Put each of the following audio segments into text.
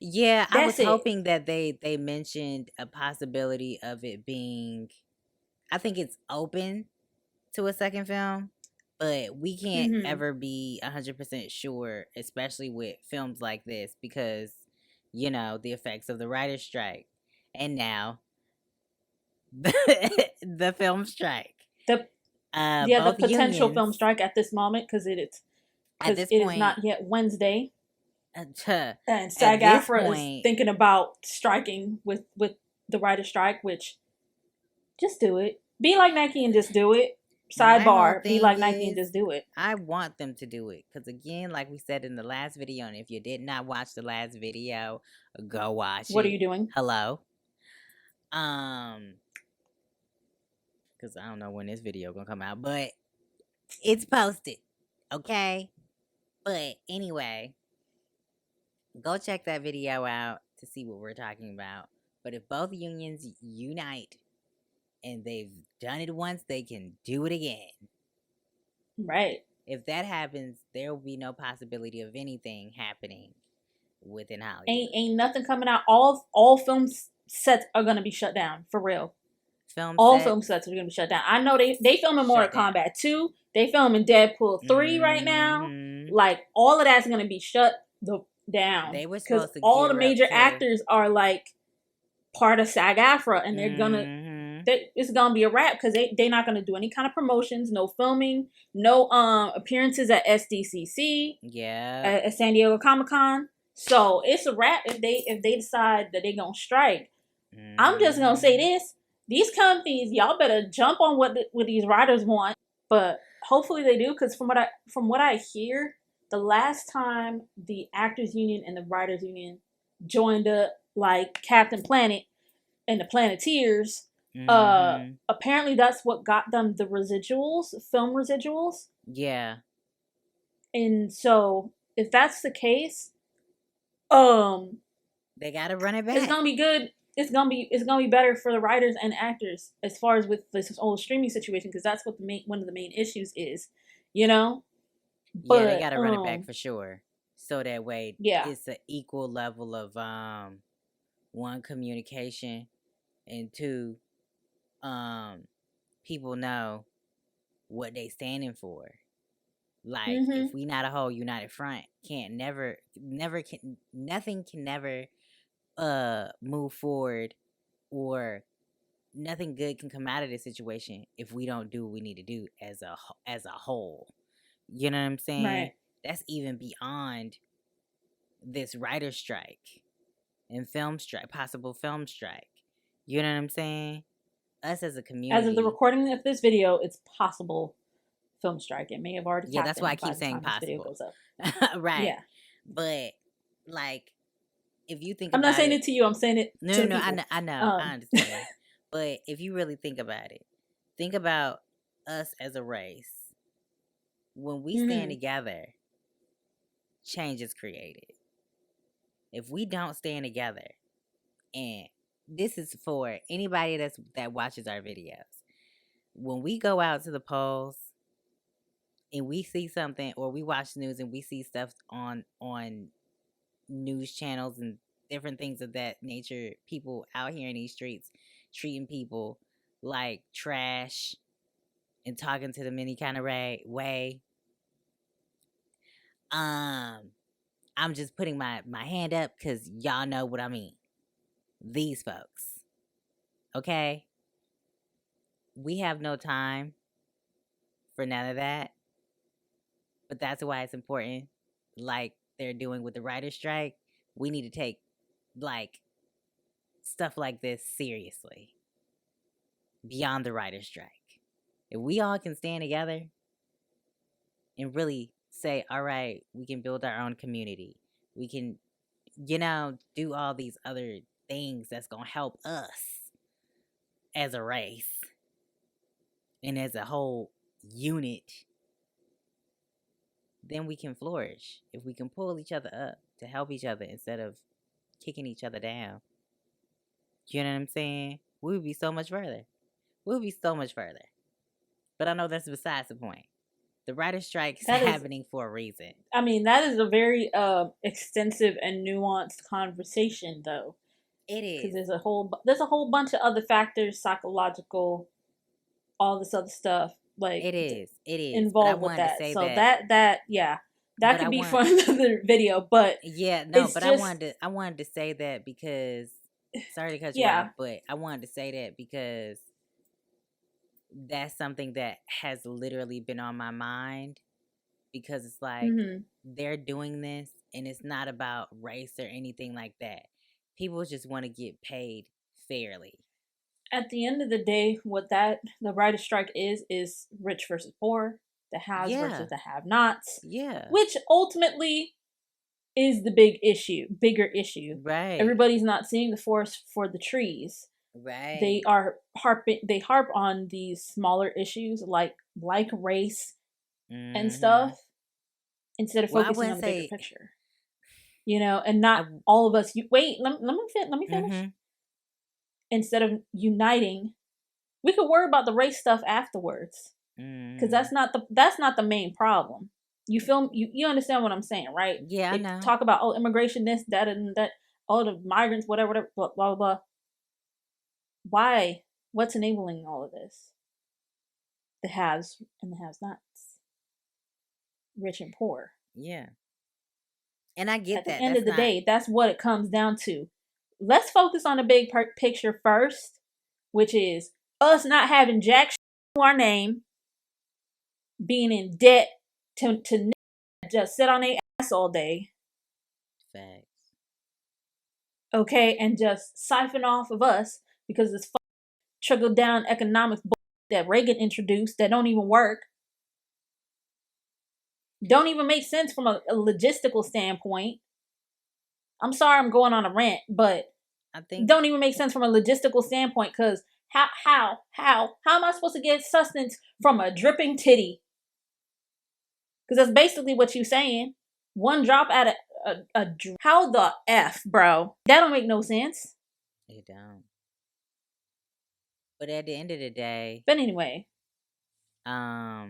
Yeah, I was That's it. hoping that they mentioned a possibility of it being. I think it's open to a second film, but we can't Hmm. ever be 100% sure, especially with films like this, because the effects of the writer's strike, and now the film strike. The the Both potential film unions strike at this moment, at because this it is point. not yet Wednesday, and At this SAG-AFTRA is point, thinking about striking with the writer's strike. Which, just do it. Be like Nike and just do it. my whole Sidebar: be thing like Nike and is just do it. I want them to do it because, again, like we said in the last video, and if you did not watch the last video, go watch What are it. you doing? Hello. Um, because I don't know when this video gonna come out, but it's posted. Okay. But anyway, go check that video out to see what we're talking about. But if both unions unite and they've done it once, they can do it again. Right. If that happens, there will be no possibility of anything happening within Hollywood. Ain't nothing coming out. All film sets are gonna be shut down for real. Film Sets are gonna be shut down. I know they filming Mortal Shut down. Kombat 2. They filming Deadpool 3 right now. Mhm. Like, all of that's gonna be shut down. They were Because supposed to all the gear up major to. actors are like part of SAG-AFTRA, and they're gonna Mhm. it's gonna be a wrap because they're not gonna do any kind of promotions, no filming, no appearances at SDCC, Yeah. at San Diego Comic-Con. So it's a wrap if they decide that they're gonna strike. I'm just gonna say this: these companies, y'all better jump on what these writers want. But hopefully they do, because from what I hear, the last time the actors union and the writers union joined up, like Captain Planet and the Planeteers, apparently that's what got them the residuals, film residuals. Yeah. And so if that's the case, they gotta run it back. It's gonna be good. It's gonna be better for the writers and actors as far as with this whole streaming situation, because that's what one of the main issues is, you know. But, yeah, they gotta run it back for sure, so that way, it's an equal level of one, communication, and two, people know what they standing for. Like, if we not a whole united front, nothing can never move forward, or nothing good can come out of this situation if we don't do what we need to do as a whole. You know what I'm saying? Right. That's even beyond this writer's strike and possible film strike. You know what I'm saying? Us as a community. As of the recording of this video, it's possible film strike. It may have already happened. Yeah, that's why I keep saying possible. Right. Yeah. But, like, if you think I'm not saying it to you, I'm saying it to the people. I know, I understand. But if you really think about it, think about us as a race. When we stand together, change is created. If we don't stand together, and this is for anybody that watches our videos, when we go out to the polls and we see something, or we watch news and we see stuff on news channels and different things of that nature, people out here in these streets treating people like trash and talking to them any kind of way, I'm just putting my hand up because y'all know what I mean. These folks, okay? We have no time for none of that, but that's why it's important, like they're doing with the writer's strike. We need to take, like, stuff like this seriously beyond the writer's strike. If we all can stand together and really say, all right, we can build our own community, we can, do all these other things that's going to help us as a race and as a whole unit, then we can flourish. If we can pull each other up to help each other instead of kicking each other down, you know what I'm saying? We would be so much further. We'll be so much further. But I know that's besides the point. The writer strike is That is- happening for a reason. I mean, that is a very extensive and nuanced conversation, though. It is. Because there's a whole bunch of other factors, psychological, all this other stuff, like It is involved with that. So that could be for another video. But yeah, no, but just, I wanted to say that because sorry to cut you off, but I wanted to say that because that's something that has literally been on my mind, because it's like they're doing this and it's not about race or anything like that. People just want to get paid fairly. At the end of the day, what the writer's strike is rich versus poor, the haves versus the have-nots. Yeah. Which ultimately is the bigger issue. Right. Everybody's not seeing the forest for the trees. Right. They harp on these smaller issues like race and stuff instead of focusing on the bigger picture. And not all of us. Wait, let me finish. Instead of uniting, we could worry about the race stuff afterwards, because that's not the main problem. You understand what I'm saying, right? Yeah, I know. Talk about immigration, this, that, and that, the migrants, whatever, blah blah blah. Why? What's enabling all of this? The haves and the have-nots, rich and poor. Yeah, and I get that. At the end of the day, that's what it comes down to. Let's focus on the big picture first, which is us not having jack to our name, being in debt to just sit on their ass all day. Facts. Okay, and just siphon off of us because this trickle down economics that Reagan introduced that don't even work. Don't even make sense from a logistical standpoint. I'm sorry I'm going on a rant, but I think don't even make sense from a logistical standpoint, because how am I supposed to get sustenance from a dripping titty? Because that's basically what you're saying. One drop at a how the F, bro? That don't make no sense. It don't. But at the end of the day. But anyway. As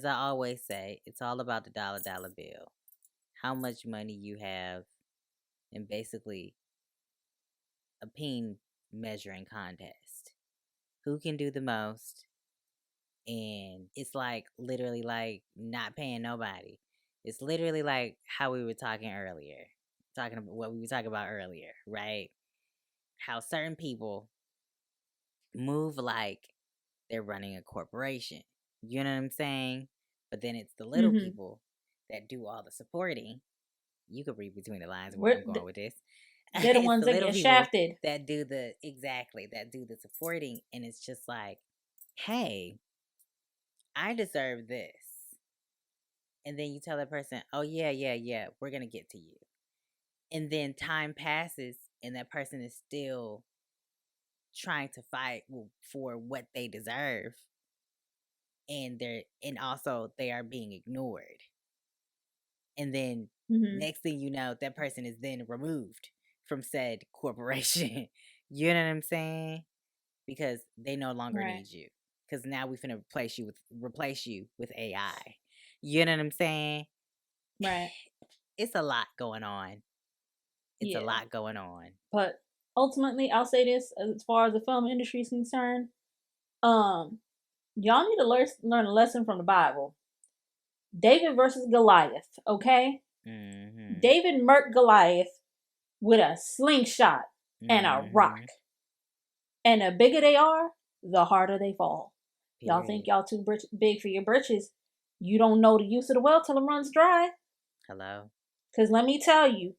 I always say, it's all about the dollar bill. How much money you have, and basically a peen measuring contest. Who can do the most? And it's like literally like not paying nobody. It's literally like how we were talking earlier. Talking about what we were talking about earlier, right? How certain people move like they're running a corporation. You know what I'm saying? But then it's the little people that do all the supporting. You could read between the lines where I'm going with this. They're the ones that get shafted. That do the supporting. And it's just like, hey, I deserve this. And then you tell that person, oh, yeah, we're going to get to you. And then time passes and that person is still trying to fight for what they deserve. And also they are being ignored. And then next thing you know, that person is then removed from said corporation. You know what I'm saying? Because they no longer need you. Because now we're finna replace you with AI. You know what I'm saying? Right. It's a lot going on. It's a lot going on. But ultimately, I'll say this, as far as the film industry is concerned, y'all need to learn a lesson from the Bible. David versus Goliath, okay? David murked Goliath with a slingshot and a rock. And the bigger they are, the harder they fall. Y'all think y'all too big for your britches. You don't know the use of the well till it runs dry. Hello? Because let me tell you,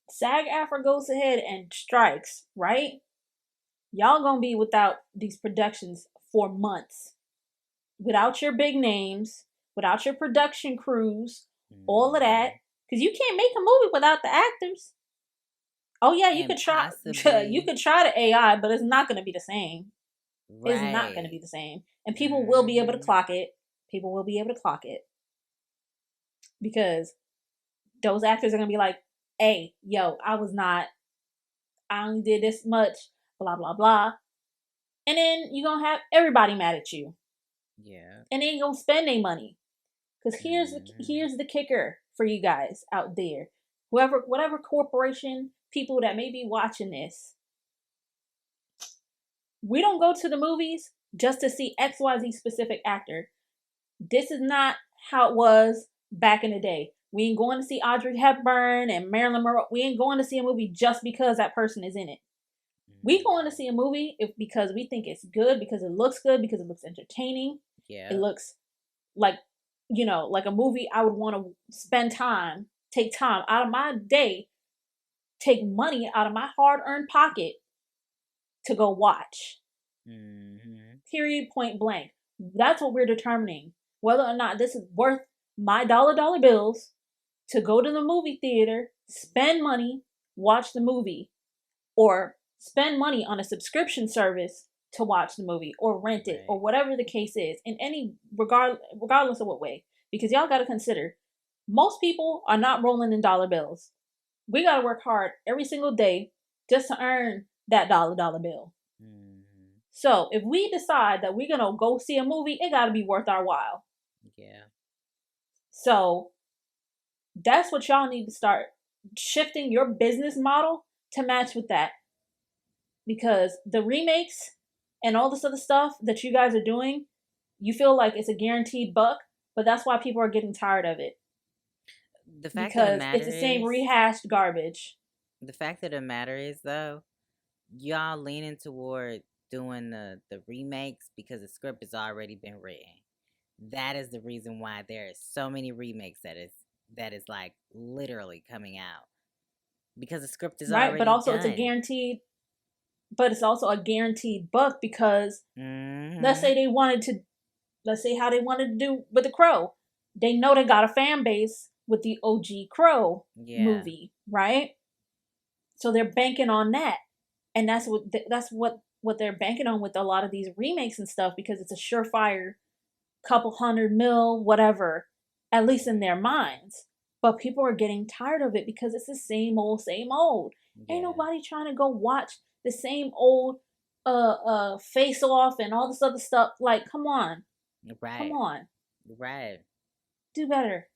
SAG-AFTRA goes ahead and strikes, right? Y'all gonna be without these productions for months. Without your big names, without your production crews, all of that. Because you can't make a movie without the actors. Oh yeah, you could try the AI, but it's not gonna be the same. Right. It's not gonna be the same. And people will be able to clock it. People will be able to clock it. Because those actors are gonna be like, hey, yo, I only did this much, blah, blah, blah. And then you're gonna have everybody mad at you. Yeah. And they ain't gonna spend their money. Because Mm-hmm. here's the kicker for you guys out there. Whatever corporation, people that may be watching this, we don't go to the movies just to see XYZ specific actor. This is not how it was back in the day. We ain't going to see Audrey Hepburn and Marilyn Monroe. We ain't going to see a movie just because that person is in it. We going to see a movie because we think it's good, because it looks good, because it looks entertaining. Yeah. It looks like, like a movie I would want to spend time, take time out of my day, take money out of my hard-earned pocket to go watch. Mm-hmm. Period, point blank. That's what we're determining. Whether or not this is worth my dollar bills to go to the movie theater, spend money, watch the movie, or spend money on a subscription service to watch the movie or rent it, or whatever the case is, in any regardless of what way. Because y'all got to consider, most people are not rolling in dollar bills. We got to work hard every single day just to earn that dollar bill. Mm-hmm. So if we decide that we're gonna go see a movie, it got to be worth our while. Yeah. So that's what y'all need to start shifting your business model to match with that. Because the remakes and all this other stuff that you guys are doing, you feel like it's a guaranteed buck, but that's why people are getting tired of it. The fact of the Because matter it's the same is, rehashed garbage. the fact of the matter is, though, y'all leaning toward doing the remakes because the script has already been written. That is the reason why there is so many remakes that is like literally coming out, because the script is Right, but already also it's a done. guaranteed, but it's also a guaranteed buck because let's Mm-hmm. say let's say how they wanted to do with the Crow. They know they got a fan base with the OG Crow Yeah. movie, right? So they're banking on that, and that's what they're banking on with a lot of these remakes and stuff, because it's a surefire couple hundred mil, whatever, at least in their minds. But people are getting tired of it because it's the same old. Ain't Yeah. nobody trying to go watch the same old Face Off and all this other stuff. Like, come on. Come Right. on. Right. Do better.